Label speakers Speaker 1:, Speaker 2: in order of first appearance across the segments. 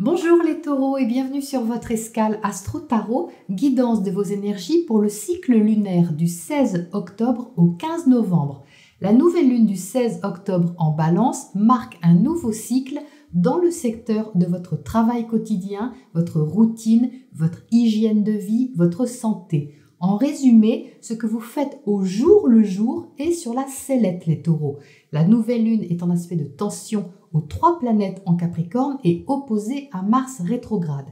Speaker 1: Bonjour les taureaux et bienvenue sur votre escale Astro Tarot, guidance de vos énergies pour le cycle lunaire du 16 octobre au 15 novembre. La nouvelle lune du 16 octobre en Balance marque un nouveau cycle dans le secteur de votre travail quotidien, votre routine, votre hygiène de vie, votre santé. En résumé, ce que vous faites au jour le jour est sur la sellette les taureaux. La nouvelle lune est en aspect de tension aux 3 planètes en Capricorne et opposée à Mars rétrograde.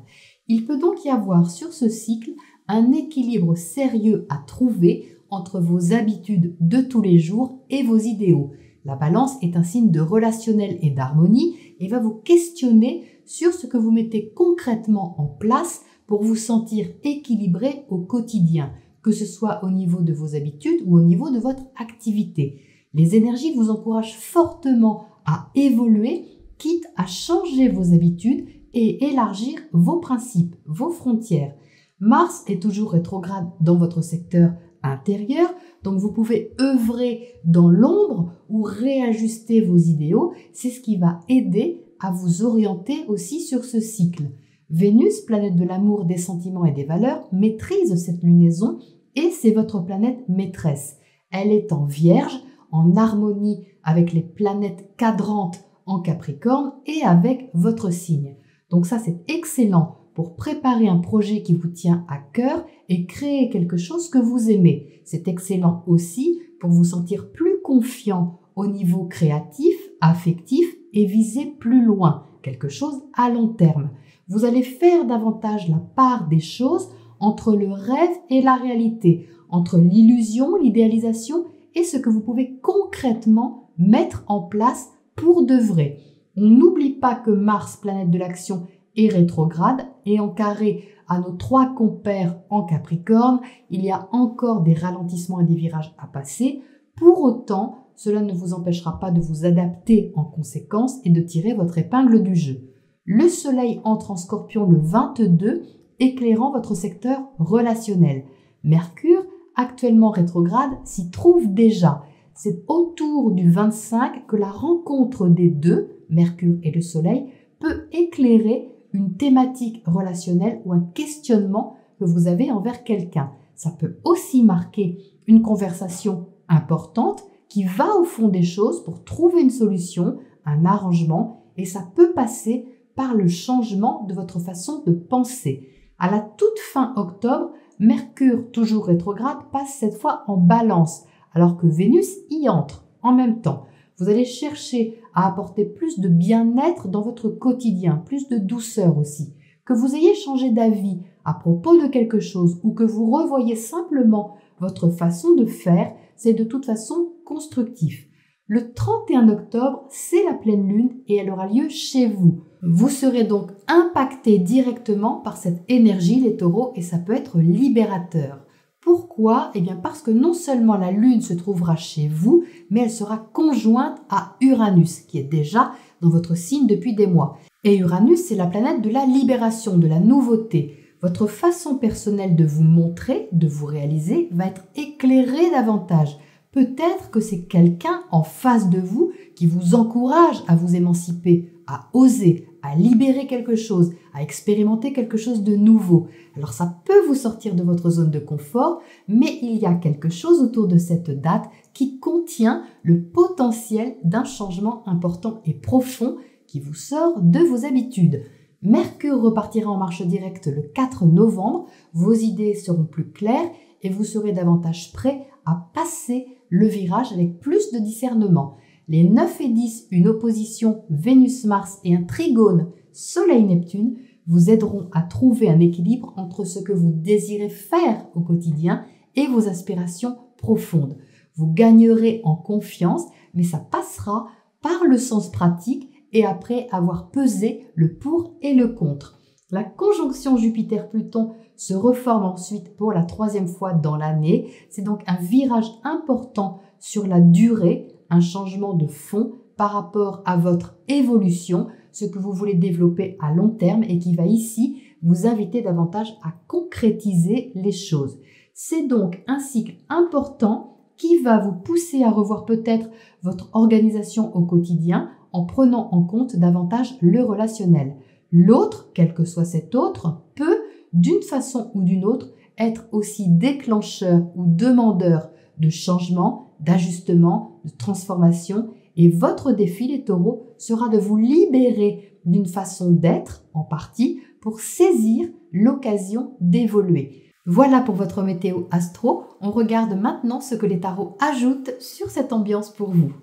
Speaker 1: Il peut donc y avoir sur ce cycle un équilibre sérieux à trouver entre vos habitudes de tous les jours et vos idéaux. La Balance est un signe de relationnel et d'harmonie et va vous questionner sur ce que vous mettez concrètement en place pour vous sentir équilibré au quotidien, que ce soit au niveau de vos habitudes ou au niveau de votre activité. Les énergies vous encouragent fortement à évoluer, quitte à changer vos habitudes et élargir vos principes, vos frontières. Mars est toujours rétrograde dans votre secteur intérieur, donc vous pouvez œuvrer dans l'ombre ou réajuster vos idéaux. C'est ce qui va aider à vous orienter aussi sur ce cycle. Vénus, planète de l'amour, des sentiments et des valeurs, maîtrise cette lunaison et c'est votre planète maîtresse. Elle est en Vierge, en harmonie avec les planètes cadrantes en Capricorne et avec votre signe. Donc ça, c'est excellent pour préparer un projet qui vous tient à cœur et créer quelque chose que vous aimez. C'est excellent aussi pour vous sentir plus confiant au niveau créatif, affectif et viser plus loin, quelque chose à long terme. Vous allez faire davantage la part des choses entre le rêve et la réalité, entre l'illusion, l'idéalisation et ce que vous pouvez concrètement mettre en place pour de vrai. On n'oublie pas que Mars, planète de l'action, est rétrograde et en carré à nos 3 compères en Capricorne, il y a encore des ralentissements et des virages à passer. Pour autant, cela ne vous empêchera pas de vous adapter en conséquence et de tirer votre épingle du jeu. Le Soleil entre en Scorpion le 22, éclairant votre secteur relationnel. Mercure, actuellement rétrograde, s'y trouve déjà. C'est autour du 25 que la rencontre des deux, Mercure et le Soleil, peut éclairer une thématique relationnelle ou un questionnement que vous avez envers quelqu'un. Ça peut aussi marquer une conversation importante qui va au fond des choses pour trouver une solution, un arrangement, et ça peut passer par le changement de votre façon de penser. À la toute fin octobre, Mercure, toujours rétrograde, passe cette fois en Balance, alors que Vénus y entre en même temps. Vous allez chercher à apporter plus de bien-être dans votre quotidien, plus de douceur aussi. Que vous ayez changé d'avis à propos de quelque chose ou que vous revoyez simplement votre façon de faire, c'est de toute façon constructif. Le 31 octobre, c'est la pleine lune et elle aura lieu chez vous. Vous serez donc impacté directement par cette énergie, les taureaux, et ça peut être libérateur. Pourquoi ? Eh bien parce que non seulement la lune se trouvera chez vous, mais elle sera conjointe à Uranus, qui est déjà dans votre signe depuis des mois. Et Uranus, c'est la planète de la libération, de la nouveauté. Votre façon personnelle de vous montrer, de vous réaliser, va être éclairée davantage. Peut-être que c'est quelqu'un en face de vous qui vous encourage à vous émanciper, à oser, à libérer quelque chose, à expérimenter quelque chose de nouveau. Alors ça peut vous sortir de votre zone de confort, mais il y a quelque chose autour de cette date qui contient le potentiel d'un changement important et profond qui vous sort de vos habitudes. Mercure repartira en marche directe le 4 novembre, vos idées seront plus claires et vous serez davantage prêt à passer le virage avec plus de discernement. Les 9 et 10, une opposition Vénus-Mars et un trigone Soleil-Neptune vous aideront à trouver un équilibre entre ce que vous désirez faire au quotidien et vos aspirations profondes. Vous gagnerez en confiance, mais ça passera par le sens pratique et après avoir pesé le pour et le contre. La conjonction Jupiter-Pluton se reforme ensuite pour la 3e fois dans l'année. C'est donc un virage important sur la durée, un changement de fond par rapport à votre évolution, ce que vous voulez développer à long terme et qui va ici vous inviter davantage à concrétiser les choses. C'est donc un cycle important qui va vous pousser à revoir peut-être votre organisation au quotidien en prenant en compte davantage le relationnel. L'autre, quel que soit cet autre, peut, d'une façon ou d'une autre, être aussi déclencheur ou demandeur de changement, d'ajustement, de transformation. Et votre défi, les taureaux, sera de vous libérer d'une façon d'être, en partie, pour saisir l'occasion d'évoluer. Voilà pour votre météo astro. On regarde maintenant ce que les tarots ajoutent sur cette ambiance pour vous.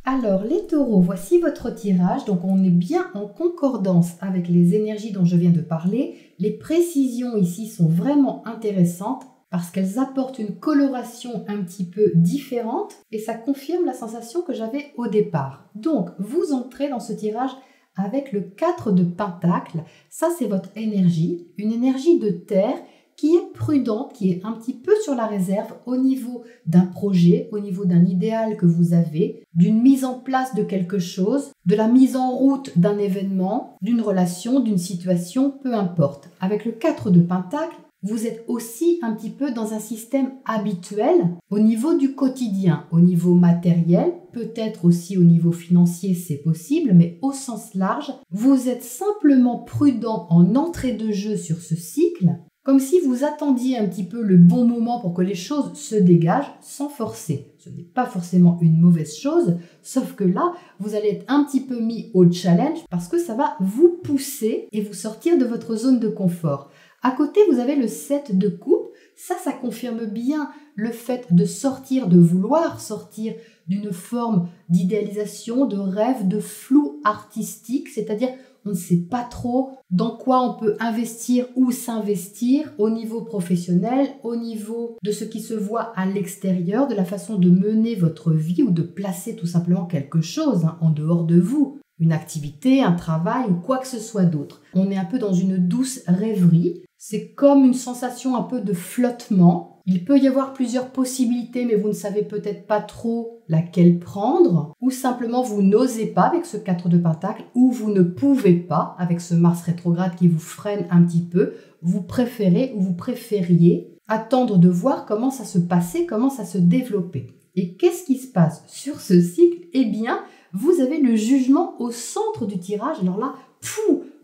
Speaker 1: Alors les taureaux, voici votre tirage. Donc on est bien en concordance avec les énergies dont je viens de parler. Les précisions ici sont vraiment intéressantes parce qu'elles apportent une coloration un petit peu différente et ça confirme la sensation que j'avais au départ. Donc vous entrez dans ce tirage avec le 4 de Pentacle. Ça c'est votre énergie, une énergie de terre qui est prudente, qui est un petit peu sur la réserve au niveau d'un projet, au niveau d'un idéal que vous avez, d'une mise en place de quelque chose, de la mise en route d'un événement, d'une relation, d'une situation, peu importe. Avec le 4 de Pentacle, vous êtes aussi un petit peu dans un système habituel au niveau du quotidien, au niveau matériel, peut-être aussi au niveau financier, c'est possible, mais au sens large, vous êtes simplement prudent en entrée de jeu sur ce cycle, comme si vous attendiez un petit peu le bon moment pour que les choses se dégagent sans forcer. Ce n'est pas forcément une mauvaise chose, sauf que là, vous allez être un petit peu mis au challenge parce que ça va vous pousser et vous sortir de votre zone de confort. À côté, vous avez le 7 de coupe. Ça confirme bien le fait de sortir, de vouloir sortir d'une forme d'idéalisation, de rêve, de flou artistique, c'est-à-dire on ne sait pas trop dans quoi on peut investir ou s'investir au niveau professionnel, au niveau de ce qui se voit à l'extérieur, de la façon de mener votre vie ou de placer tout simplement quelque chose en dehors de vous. Une activité, un travail ou quoi que ce soit d'autre. On est un peu dans une douce rêverie. C'est comme une sensation un peu de flottement. Il peut y avoir plusieurs possibilités, mais vous ne savez peut-être pas trop laquelle prendre, ou simplement vous n'osez pas avec ce 4 de Pentacle, ou vous ne pouvez pas avec ce Mars rétrograde qui vous freine un petit peu. Vous préférez ou vous préfériez attendre de voir comment ça se passait, comment ça se développait. Et qu'est-ce qui se passe sur ce cycle? Eh bien, vous avez le jugement au centre du tirage. Alors là,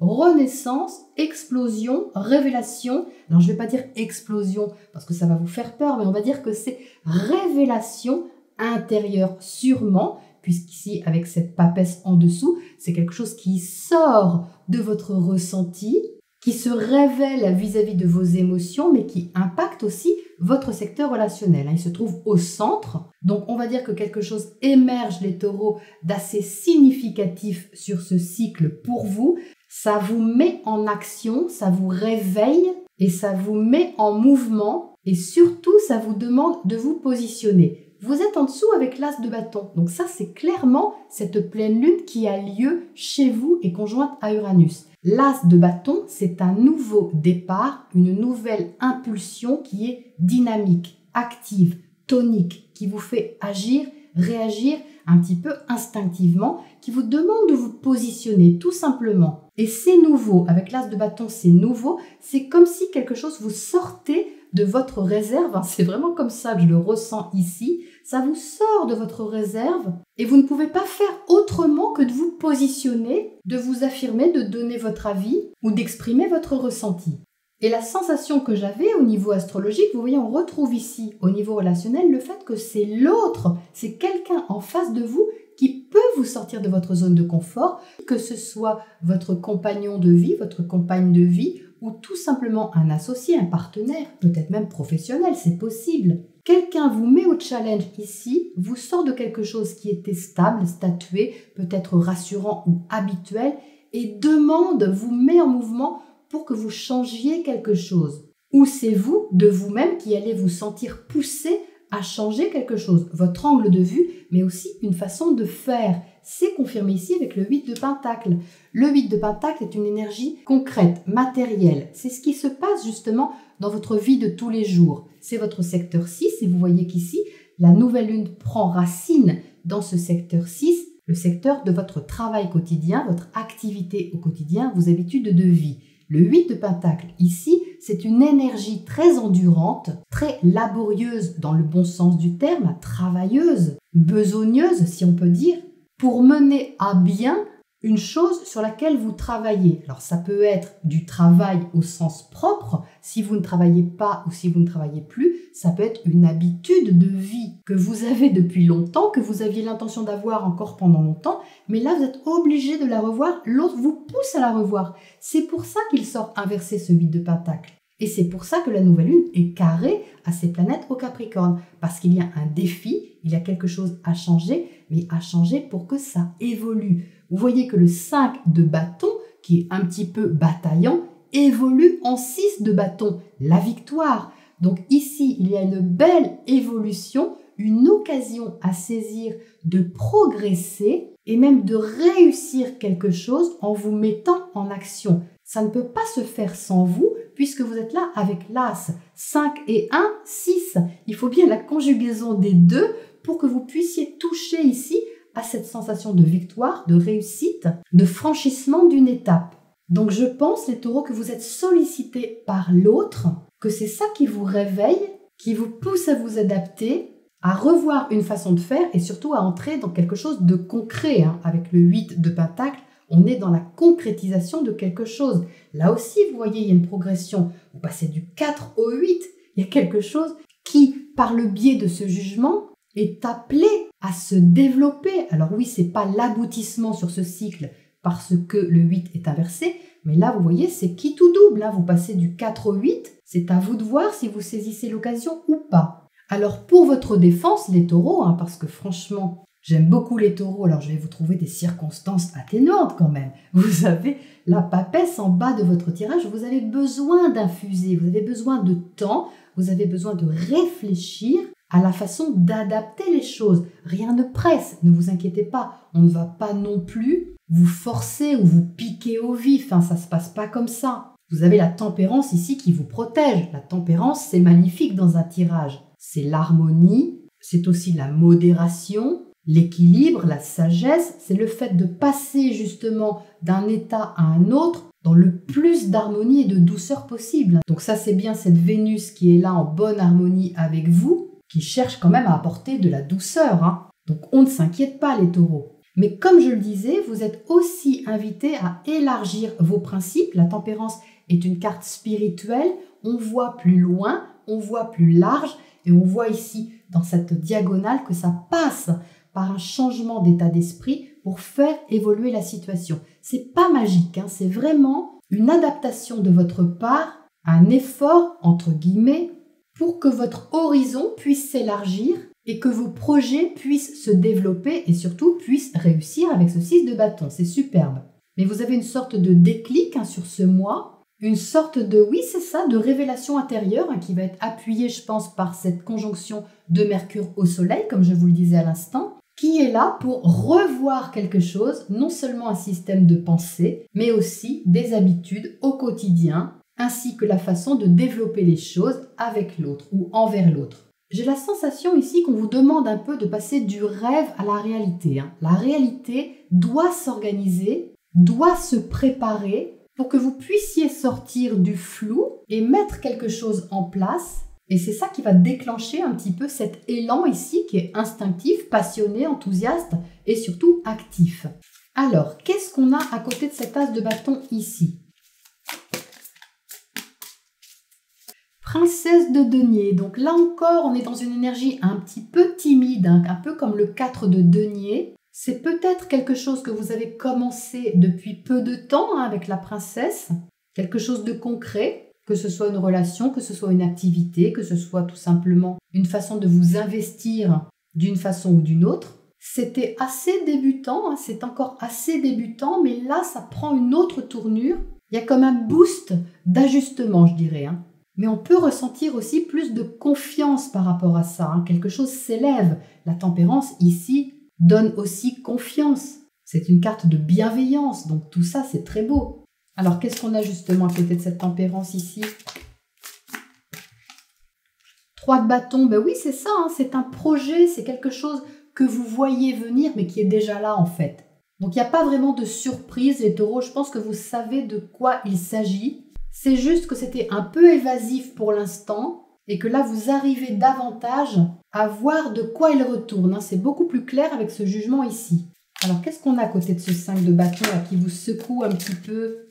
Speaker 1: renaissance, explosion, révélation. Alors je ne vais pas dire explosion parce que ça va vous faire peur, mais on va dire que c'est révélation intérieure sûrement, puisqu'ici avec cette papesse en dessous, c'est quelque chose qui sort de votre ressenti, qui se révèle vis-à-vis de vos émotions, mais qui impacte aussi votre secteur relationnel. Il se trouve au centre, donc on va dire que quelque chose émerge, les taureaux, d'assez significatif sur ce cycle pour vous. Ça vous met en action, ça vous réveille et ça vous met en mouvement et surtout ça vous demande de vous positionner. Vous êtes en dessous avec l'as de bâton, donc ça c'est clairement cette pleine lune qui a lieu chez vous et conjointe à Uranus. L'as de bâton, c'est un nouveau départ, une nouvelle impulsion qui est dynamique, active, tonique, qui vous fait agir, réagir un petit peu instinctivement, qui vous demande de vous positionner tout simplement. Et c'est nouveau, avec l'as de bâton c'est nouveau, c'est comme si quelque chose vous sortait de votre réserve, c'est vraiment comme ça que je le ressens ici, ça vous sort de votre réserve et vous ne pouvez pas faire autrement que de vous positionner, de vous affirmer, de donner votre avis ou d'exprimer votre ressenti. Et la sensation que j'avais au niveau astrologique, vous voyez, on retrouve ici au niveau relationnel le fait que c'est l'autre, c'est quelqu'un en face de vous qui peut vous sortir de votre zone de confort, que ce soit votre compagnon de vie, votre compagne de vie, ou tout simplement un associé, un partenaire, peut-être même professionnel, c'est possible. Quelqu'un vous met au challenge ici, vous sort de quelque chose qui était stable, statué, peut-être rassurant ou habituel, et vous met en mouvement pour que vous changiez quelque chose. Ou c'est vous, de vous-même, qui allez vous sentir poussé à changer quelque chose, votre angle de vue, mais aussi une façon de faire. C'est confirmé ici avec le 8 de Pentacle. Le 8 de Pentacle est une énergie concrète, matérielle. C'est ce qui se passe justement dans votre vie de tous les jours. C'est votre secteur 6 et vous voyez qu'ici, la nouvelle lune prend racine dans ce secteur 6, le secteur de votre travail quotidien, votre activité au quotidien, vos habitudes de vie. Le 8 de Pentacle, ici, c'est une énergie très endurante, très laborieuse dans le bon sens du terme, travailleuse, besogneuse si on peut dire, pour mener à bien une chose sur laquelle vous travaillez. Alors ça peut être du travail au sens propre, si vous ne travaillez pas ou si vous ne travaillez plus, ça peut être une habitude de vie que vous avez depuis longtemps, que vous aviez l'intention d'avoir encore pendant longtemps, mais là vous êtes obligé de la revoir, l'autre vous pousse à la revoir. C'est pour ça qu'il sort inversé ce 8 de Pentacle. Et c'est pour ça que la nouvelle lune est carrée à ces planètes au Capricorne, parce qu'il y a un défi, il y a quelque chose à changer, mais à changer pour que ça évolue. Vous voyez que le 5 de bâton, qui est un petit peu bataillant, évolue en 6 de bâton, la victoire. Donc ici, il y a une belle évolution, une occasion à saisir de progresser et même de réussir quelque chose en vous mettant en action. Ça ne peut pas se faire sans vous, puisque vous êtes là avec l'As. 5 et 1, 6. Il faut bien la conjugaison des deux pour que vous puissiez toucher ici à cette sensation de victoire, de réussite, de franchissement d'une étape. Donc je pense, les taureaux, que vous êtes sollicités par l'autre, que c'est ça qui vous réveille, qui vous pousse à vous adapter, à revoir une façon de faire et surtout à entrer dans quelque chose de concret. Avec le 8 de Pentacle, on est dans la concrétisation de quelque chose. Là aussi, vous voyez, il y a une progression. Vous passez du 4 au 8. Il y a quelque chose qui, par le biais de ce jugement, est appelé à se développer. Alors oui, c'est pas l'aboutissement sur ce cycle parce que le 8 est inversé, mais là, vous voyez, c'est qui tout double. Vous passez du 4 au 8. C'est à vous de voir si vous saisissez l'occasion ou pas. Alors, pour votre défense, les taureaux, parce que franchement, j'aime beaucoup les taureaux, alors je vais vous trouver des circonstances atténuantes quand même. Vous avez la papesse en bas de votre tirage, vous avez besoin d'infuser, vous avez besoin de temps, vous avez besoin de réfléchir à la façon d'adapter les choses. Rien ne presse, ne vous inquiétez pas, on ne va pas non plus vous forcer ou vous piquer au vif, ça se passe pas comme ça. Vous avez la tempérance ici qui vous protège. La tempérance, c'est magnifique dans un tirage. C'est l'harmonie, c'est aussi la modération, l'équilibre, la sagesse, c'est le fait de passer justement d'un état à un autre dans le plus d'harmonie et de douceur possible. Donc ça, c'est bien cette Vénus qui est là en bonne harmonie avec vous, qui cherche quand même à apporter de la douceur. Donc on ne s'inquiète pas, les taureaux. Mais comme je le disais, vous êtes aussi invités à élargir vos principes. La tempérance est une carte spirituelle, on voit plus loin, on voit plus large, et on voit ici, dans cette diagonale, que ça passe par un changement d'état d'esprit pour faire évoluer la situation. C'est pas magique, c'est vraiment une adaptation de votre part, un effort, entre guillemets, pour que votre horizon puisse s'élargir et que vos projets puissent se développer et surtout puissent réussir avec ce 6 de bâton. C'est superbe. Mais vous avez une sorte de déclic sur ce mois, une sorte de, oui c'est ça, de révélation intérieure qui va être appuyée, je pense, par cette conjonction de Mercure au Soleil, comme je vous le disais à l'instant, qui est là pour revoir quelque chose, non seulement un système de pensée, mais aussi des habitudes au quotidien, ainsi que la façon de développer les choses avec l'autre ou envers l'autre. J'ai la sensation ici qu'on vous demande un peu de passer du rêve à la réalité. La réalité doit s'organiser, doit se préparer pour que vous puissiez sortir du flou et mettre quelque chose en place. Et c'est ça qui va déclencher un petit peu cet élan ici qui est instinctif, passionné, enthousiaste et surtout actif. Alors, qu'est-ce qu'on a à côté de cet as de bâton ici ? Princesse de denier. Donc là encore, on est dans une énergie un petit peu timide, un peu comme le 4 de denier. C'est peut-être quelque chose que vous avez commencé depuis peu de temps avec la princesse, quelque chose de concret, que ce soit une relation, que ce soit une activité, que ce soit tout simplement une façon de vous investir d'une façon ou d'une autre. C'était assez débutant, c'est encore assez débutant, mais là, ça prend une autre tournure. Il y a comme un boost d'ajustement, je dirais. Mais on peut ressentir aussi plus de confiance par rapport à ça. Quelque chose s'élève. La tempérance, ici, donne aussi confiance. C'est une carte de bienveillance, donc tout ça, c'est très beau. Alors, qu'est-ce qu'on a justement à côté de cette tempérance ici ? 3 de bâton, ben oui, c'est ça, c'est un projet, c'est quelque chose que vous voyez venir, mais qui est déjà là en fait. Donc, il n'y a pas vraiment de surprise, les taureaux, je pense que vous savez de quoi il s'agit. C'est juste que c'était un peu évasif pour l'instant et que là, vous arrivez davantage à voir de quoi il retourne. C'est beaucoup plus clair avec ce jugement ici. Alors, qu'est-ce qu'on a à côté de ce 5 de bâton là, qui vous secoue un petit peu?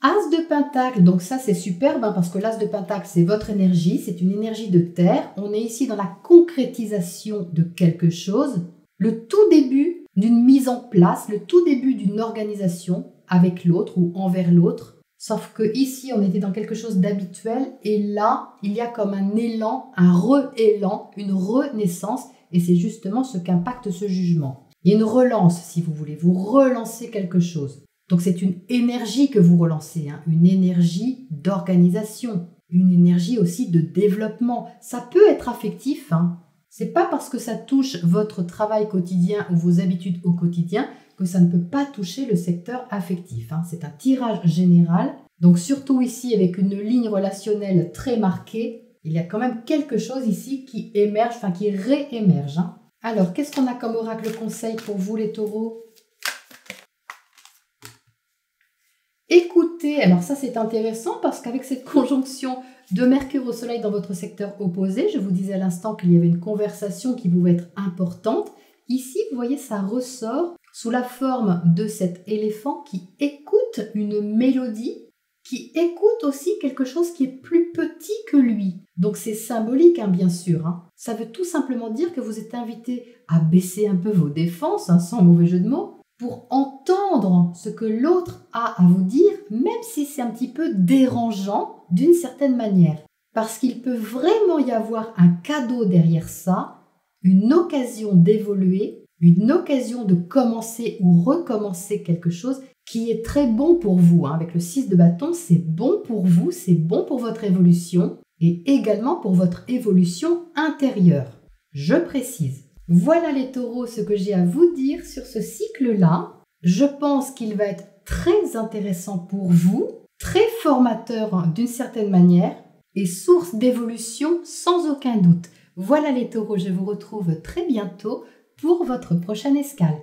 Speaker 1: As de pentacle, donc ça c'est superbe hein, parce que l'as de pentacle c'est votre énergie, c'est une énergie de terre. On est ici dans la concrétisation de quelque chose, le tout début d'une mise en place, le tout début d'une organisation avec l'autre ou envers l'autre. Sauf que ici on était dans quelque chose d'habituel et là il y a comme un élan, un re-élan, une renaissance et c'est justement ce qu'impacte ce jugement. Il y a une relance si vous voulez, vous relancez quelque chose. Donc c'est une énergie que vous relancez, hein, une énergie d'organisation, une énergie aussi de développement. Ça peut être affectif, hein. C'est pas parce que ça touche votre travail quotidien ou vos habitudes au quotidien que ça ne peut pas toucher le secteur affectif, hein. C'est un tirage général. Donc surtout ici avec une ligne relationnelle très marquée, il y a quand même quelque chose ici qui émerge, enfin qui réémerge, hein. Alors qu'est-ce qu'on a comme oracle conseil pour vous les taureaux ? Écoutez, alors ça c'est intéressant parce qu'avec cette conjonction de Mercure au Soleil dans votre secteur opposé, je vous disais à l'instant qu'il y avait une conversation qui pouvait être importante. Ici, vous voyez, ça ressort sous la forme de cet éléphant qui écoute une mélodie, qui écoute aussi quelque chose qui est plus petit que lui. Donc c'est symbolique, hein, bien sûr. Hein. Ça veut tout simplement dire que vous êtes invité à baisser un peu vos défenses, hein, sans mauvais jeu de mots, pour entendre ce que l'autre a à vous dire, même si c'est un petit peu dérangeant d'une certaine manière. Parce qu'il peut vraiment y avoir un cadeau derrière ça, une occasion d'évoluer, une occasion de commencer ou recommencer quelque chose qui est très bon pour vous. Hein. Avec le 6 de bâton, c'est bon pour vous, c'est bon pour votre évolution et également pour votre évolution intérieure. Je précise. Voilà les taureaux, ce que j'ai à vous dire sur ce cycle-là. Je pense qu'il va être très intéressant pour vous, très formateur d'une certaine manière et source d'évolution sans aucun doute. Voilà les taureaux, je vous retrouve très bientôt pour votre prochaine escale.